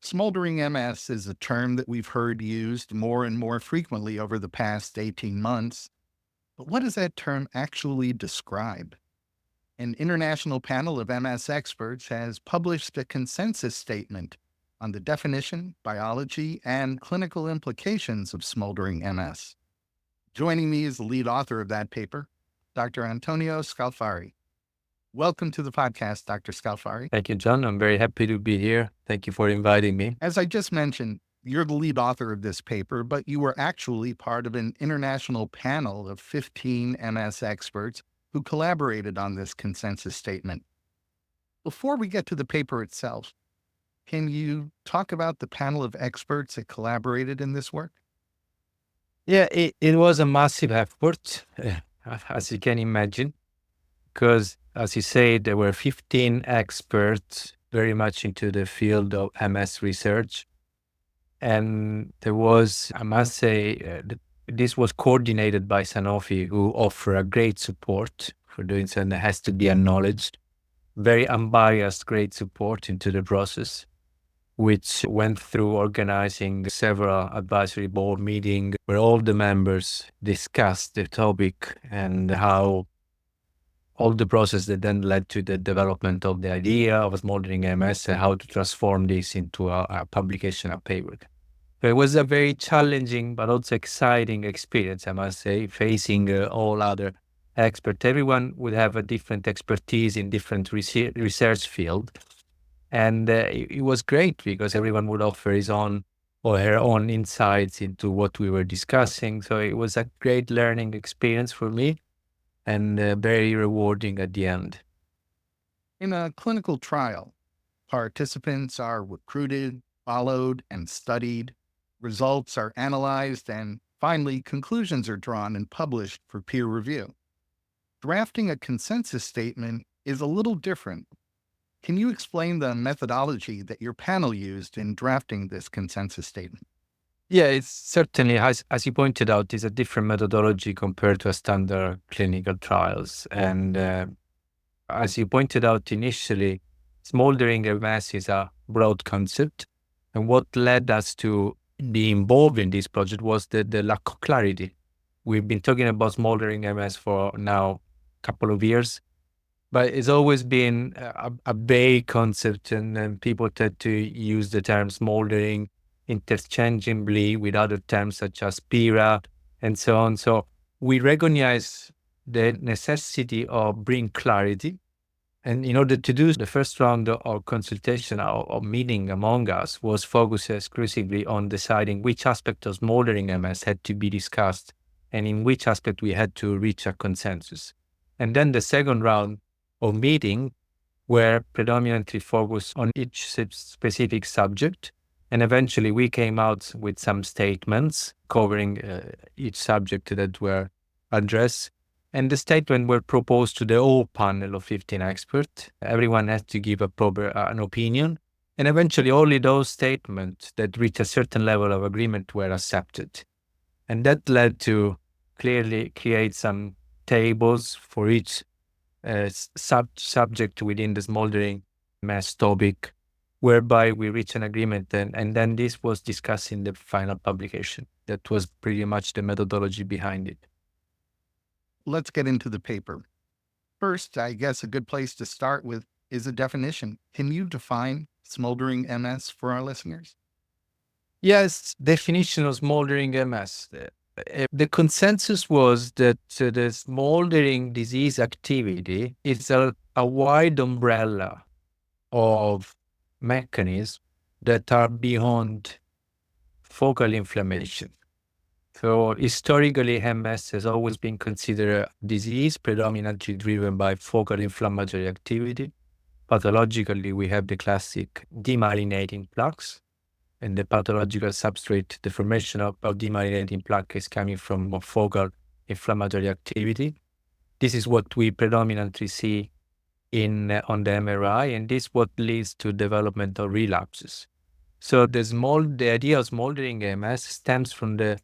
Smoldering MS is a term that we've heard used more and more frequently over the past 18 months. But what does that term actually describe? An international panel of MS experts has published a consensus statement on the definition, biology, and clinical implications of smoldering MS. Joining me is the lead author of that paper, Dr. Antonio Scalfari. Welcome to the podcast, Dr. Scalfari. Thank you, John. I'm very happy to be here. Thank you for inviting me. As I just mentioned, you're the lead author of this paper, but you were actually part of an international panel of 15 MS experts who collaborated on this consensus statement. Before we get to the paper itself, can you talk about the panel of experts that collaborated in this work? Yeah, it was a massive effort, as you can imagine, because, as you say, there were 15 experts very much into the field of MS research. And there was, I must say, this was coordinated by Sanofi, who offer a great support for doing so, and it has to be acknowledged. Very unbiased, great support into the process, which went through organizing several advisory board meetings where all the members discussed the topic and how all the process that then led to the development of the idea of smoldering MS and how to transform this into a publication, a paper. So it was a very challenging but also exciting experience, I must say, facing all other experts. Everyone would have a different expertise in different research field. And it was great because everyone would offer his own or her own insights into what we were discussing. So it was a great learning experience for me and very rewarding at the end. In a clinical trial, participants are recruited, followed, and studied. Results are analyzed, and finally, conclusions are drawn and published for peer review. Drafting a consensus statement is a little different. Can you explain the methodology that your panel used in drafting this consensus statement? Yeah, it's certainly, as you pointed out, is a different methodology compared to a standard clinical trials. And as you pointed out initially, smoldering MS is a broad concept. And what led us to be involved in this project was the lack of clarity. We've been talking about smoldering MS for now a couple of years, but it's always been a vague concept, and people tend to use the term smoldering interchangeably with other terms such as PIRA and so on. So we recognize the necessity of bring clarity. And in order to do the first round of consultation or meeting among us was focused exclusively on deciding which aspect of smoldering MS had to be discussed and in which aspect we had to reach a consensus. And then the second round of meeting were predominantly focused on each specific subject. And eventually we came out with some statements covering each subject that were addressed. And the statements were proposed to the whole panel of 15 experts. Everyone had to give an opinion. And eventually only those statements that reached a certain level of agreement were accepted. And that led to clearly create some tables for each subject within the smoldering MS topic, whereby we reached an agreement, and then this was discussed in the final publication. That was pretty much the methodology behind it. Let's get into the paper. First, I guess a good place to start with is a definition. Can you define smoldering MS for our listeners? Yes, definition of smoldering MS. The consensus was that the smoldering disease activity is a wide umbrella of mechanisms that are beyond focal inflammation. So historically, MS has always been considered a disease predominantly driven by focal inflammatory activity. Pathologically, we have the classic demyelinating plaques, and the pathological substrate, the formation of demyelinating plaque is coming from focal inflammatory activity. This is what we predominantly see on the MRI, and this is what leads to development of relapses. So the idea of smoldering MS stems from the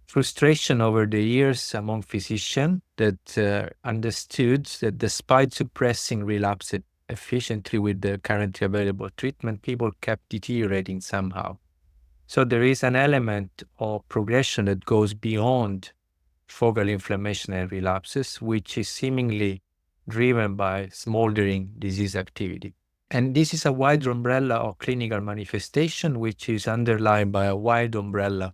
frustration over the years among physicians that understood that despite suppressing relapse efficiently with the currently available treatment, people kept deteriorating somehow. So there is an element of progression that goes beyond focal inflammation and relapses, which is seemingly driven by smoldering disease activity. And this is a wider umbrella of clinical manifestation, which is underlined by a wide umbrella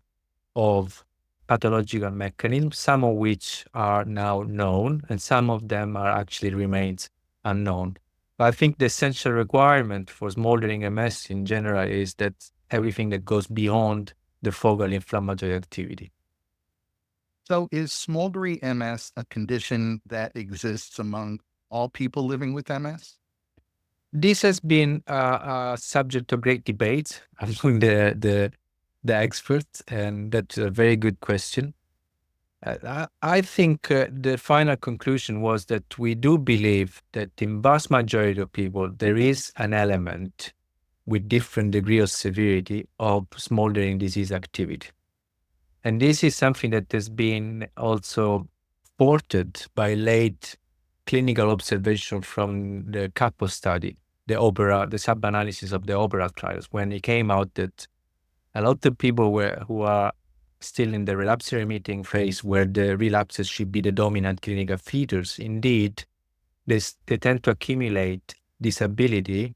of pathological mechanisms, some of which are now known, and some of them are actually remains unknown. But I think the essential requirement for smoldering MS in general is that everything that goes beyond the focal inflammatory activity. So, is smoldering MS a condition that exists among all people living with MS? This has been a subject of great debate among the experts, and that's a very good question. I think the final conclusion was that we do believe that in vast majority of people there is an element with different degree of severity of smoldering disease activity. And this is something that has been also supported by late clinical observation from the CAPO study, the sub-analysis of the OPERA trials, when it came out that a lot of people who are still in the relapse-remitting phase, where the relapses should be the dominant clinical features, indeed, they tend to accumulate disability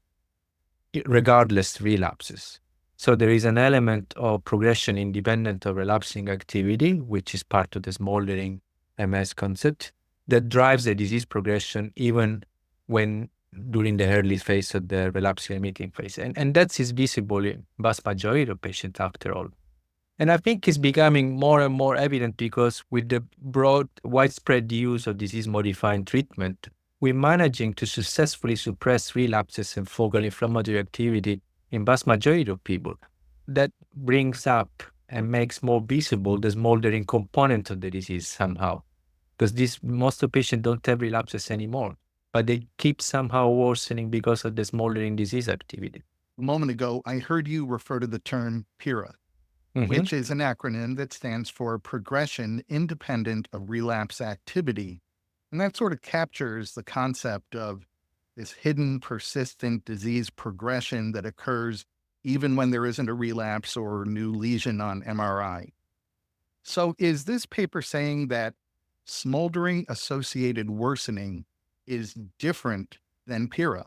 regardless relapses. So there is an element of progression independent of relapsing activity, which is part of the smoldering MS concept, that drives the disease progression even when during the early phase of the relapse-remitting phase. And that is visible in vast majority of patients after all. And I think it's becoming more and more evident because with the broad, widespread use of disease-modifying treatment, we're managing to successfully suppress relapses and focal inflammatory activity in vast majority of people. That brings up and makes more visible the smoldering component of the disease somehow, because most of patients don't have relapses anymore, but they keep somehow worsening because of the smoldering disease activity. A moment ago, I heard you refer to the term PIRA, Mm-hmm. which is an acronym that stands for Progression Independent of Relapse Activity. And that sort of captures the concept of this hidden, persistent disease progression that occurs even when there isn't a relapse or new lesion on MRI. So, is this paper saying that smoldering associated worsening is different than PIRA?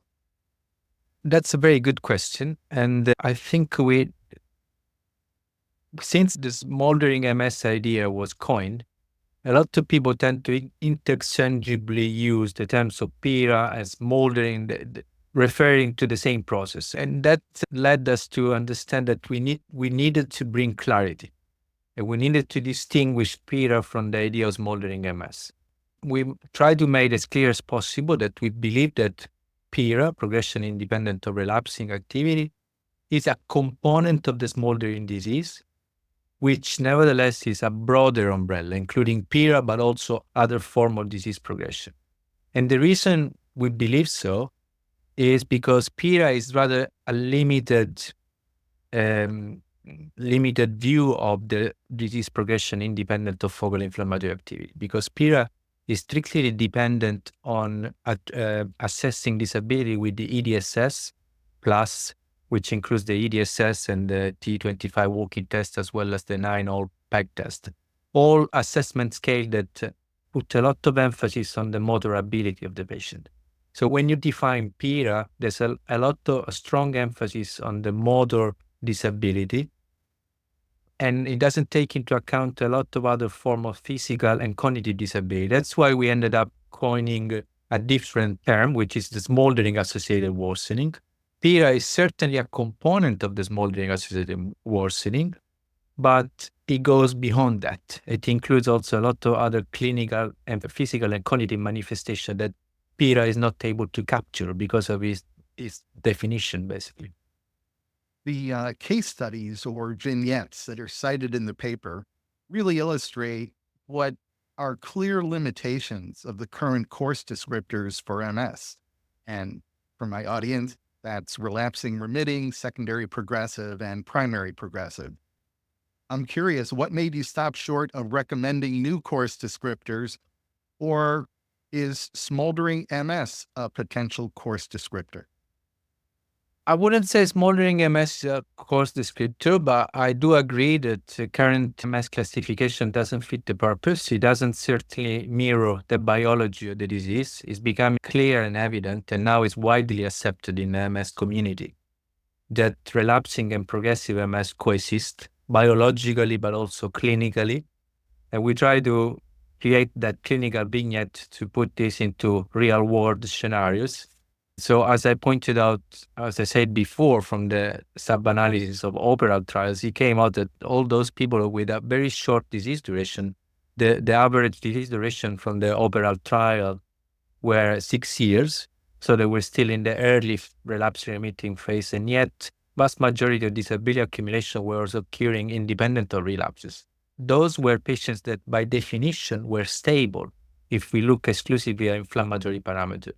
That's a very good question. And I think since the smoldering MS idea was coined, a lot of people tend to interchangeably use the terms of PIRA and smoldering, referring to the same process. And that led us to understand that we needed to bring clarity. And we needed to distinguish PIRA from the idea of smoldering MS. We tried to make it as clear as possible that we believe that PIRA, progression independent of relapsing activity, is a component of the smoldering disease, which nevertheless is a broader umbrella, including PIRA, but also other forms of disease progression. And the reason we believe so is because PIRA is rather a limited view of the disease progression independent of focal inflammatory activity, because PIRA is strictly dependent on assessing disability with the EDSS plus, which includes the EDSS and the T25 walking test, as well as the 9-hole peg test. All assessment scale that put a lot of emphasis on the motor ability of the patient. So when you define PIRA, there's a strong emphasis on the motor disability, and it doesn't take into account a lot of other forms of physical and cognitive disability. That's why we ended up coining a different term, which is the smoldering associated worsening. PIRA is certainly a component of the smoldering associated worsening, but it goes beyond that. It includes also a lot of other clinical and physical and cognitive manifestations that PIRA is not able to capture because of its definition, basically. The case studies or vignettes that are cited in the paper really illustrate what are clear limitations of the current course descriptors for MS. And for my audience, that's relapsing remitting, secondary progressive, and primary progressive. I'm curious, what made you stop short of recommending new course descriptors, or Is smoldering MS a potential course descriptor? I wouldn't say smoldering MS is a course descriptor, but I do agree that the current MS classification doesn't fit the purpose. It doesn't certainly mirror the biology of the disease. It's become clear and evident, and now is widely accepted in the MS community, that relapsing and progressive MS coexist biologically, but also clinically. And we try to create that clinical vignette to put this into real world scenarios. So as I pointed out, as I said before, from the sub-analysis of overall trials, it came out that all those people with a very short disease duration, the average disease duration from the overall trial were 6 years. So they were still in the early relapse remitting phase, and yet vast majority of disability accumulation was occurring independent of relapses. Those were patients that by definition were stable if we look exclusively at inflammatory parameters,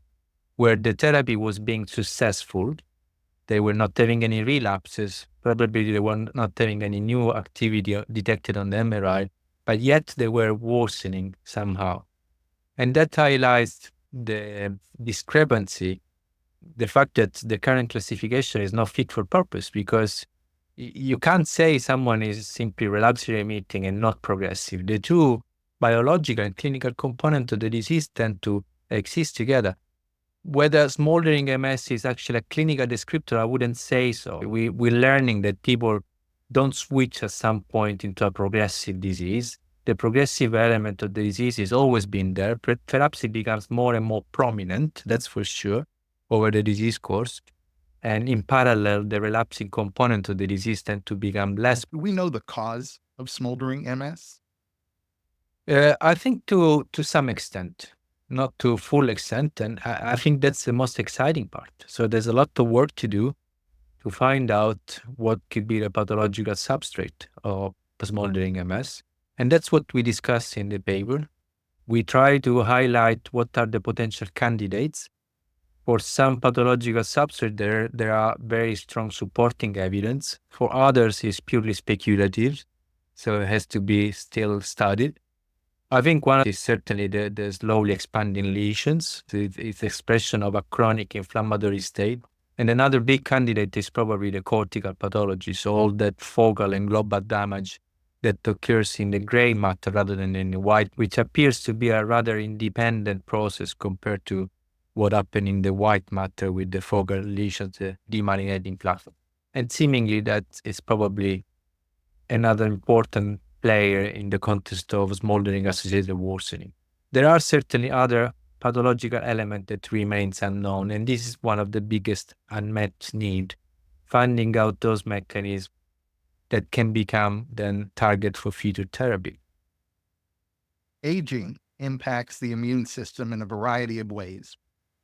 where the therapy was being successful. They were not having any relapses, probably they were not having any new activity detected on the MRI, but yet they were worsening somehow. And that highlights the discrepancy, the fact that the current classification is not fit for purpose, because you can't say someone is simply relapse remitting and not progressive. The two biological and clinical components of the disease tend to exist together. Whether smoldering MS is actually a clinical descriptor, I wouldn't say so. We're learning that people don't switch at some point into a progressive disease. The progressive element of the disease has always been there, but perhaps it becomes more and more prominent, that's for sure, over the disease course. And in parallel, the relapsing component of the disease tend to become less. Do we know the cause of smoldering MS? I think to some extent, not to full extent, and I think that's the most exciting part. So there's a lot of work to do to find out what could be the pathological substrate of smoldering MS. And that's what we discuss in the paper. We try to highlight what are the potential candidates. For some pathological substrate, there are very strong supporting evidence. For others, it's purely speculative, so it has to be still studied. I think one is certainly the slowly expanding lesions. It's expression of a chronic inflammatory state. And another big candidate is probably the cortical pathology, so all that focal and global damage that occurs in the gray matter rather than in the white, which appears to be a rather independent process compared to what happened in the white matter with the focal lesions, the demyelinating platform. And seemingly that is probably another important player in the context of smoldering associated worsening. There are certainly other pathological elements that remains unknown, and this is one of the biggest unmet need, finding out those mechanisms that can become then target for future therapy. Aging impacts the immune system in a variety of ways.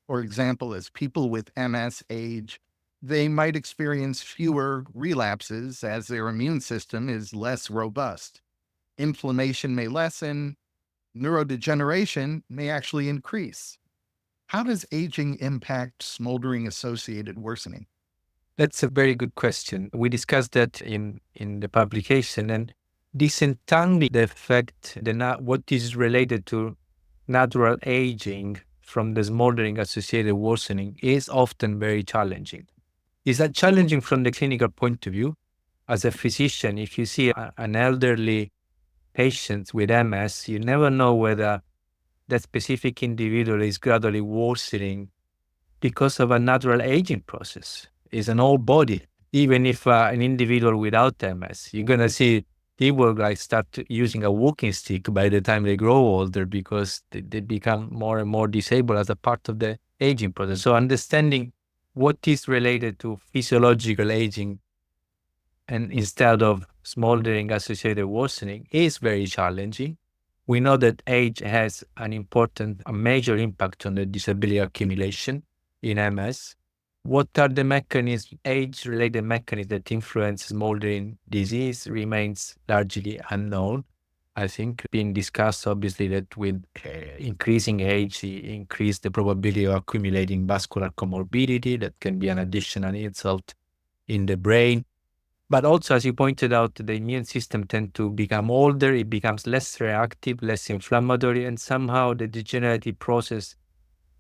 For example, as people with MS age, they might experience fewer relapses as their immune system is less robust. Inflammation may lessen, neurodegeneration may actually increase. How does aging impact smoldering associated worsening? That's a very good question. We discussed that in the publication, and disentangling the effect, what is related to natural aging from the smoldering associated worsening is often very challenging. Is that challenging from the clinical point of view? As a physician, if you see an elderly patient with MS, you never know whether that specific individual is gradually worsening because of a natural aging process. It's an old body. Even if an individual without MS, you're going to see people like start using a walking stick by the time they grow older because they become more and more disabled as a part of the aging process. So understanding what is related to physiological aging and instead of smoldering associated worsening is very challenging. We know that age has a major impact on the disability accumulation in MS. What are the mechanisms, age-related mechanisms that influence smoldering disease remains largely unknown. I think being discussed, obviously, that with increasing age, increase the probability of accumulating vascular comorbidity that can be an additional insult in the brain. But also, as you pointed out, the immune system tends to become older, it becomes less reactive, less inflammatory, and somehow the degenerative process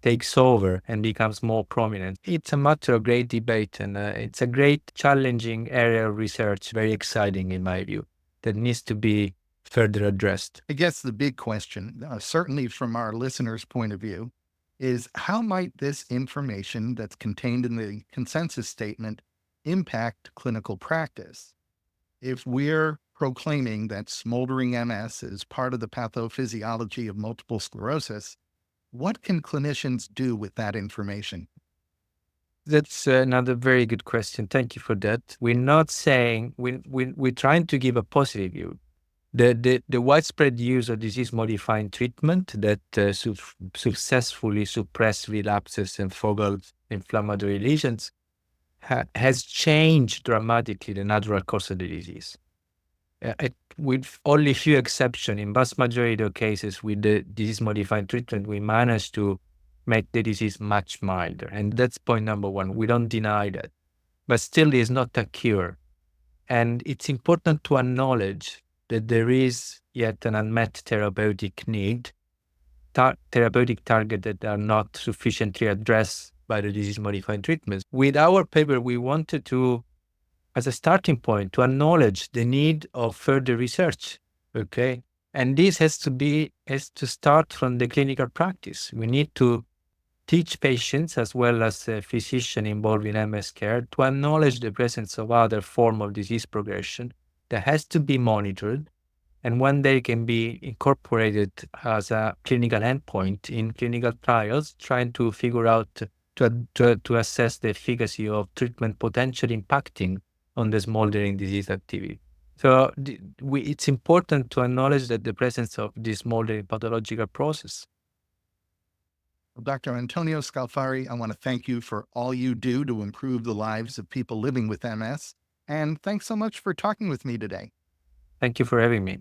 takes over and becomes more prominent. It's a matter of great debate, and it's a great challenging area of research, very exciting in my view, that needs to be further addressed. I guess the big question, certainly from our listeners' point of view, is how might this information that's contained in the consensus statement impact clinical practice? If we're proclaiming that smoldering MS is part of the pathophysiology of multiple sclerosis, what can clinicians do with that information? That's another very good question. Thank you for that. We're not saying, we're trying to give a positive view. The widespread use of disease-modifying treatment that successfully suppress relapses and focal inflammatory lesions has changed dramatically the natural course of the disease. With only few exceptions, in vast majority of cases with the disease-modifying treatment, we managed to make the disease much milder. And that's point number one. We don't deny that. But still, it's not a cure. And it's important to acknowledge that there is yet an unmet therapeutic need, therapeutic targets that are not sufficiently addressed by the disease-modifying treatments. With our paper, we wanted to, as a starting point, to acknowledge the need of further research, okay? And this has to start from the clinical practice. We need to teach patients as well as physicians involved in MS care to acknowledge the presence of other form of disease progression that has to be monitored, and when they can be incorporated as a clinical endpoint in clinical trials, trying to figure out to assess the efficacy of treatment potentially impacting on the smoldering disease activity. So it's important to acknowledge that the presence of this smoldering pathological process. Well, Dr. Antonio Scalfari, I want to thank you for all you do to improve the lives of people living with MS. And thanks so much for talking with me today. Thank you for having me.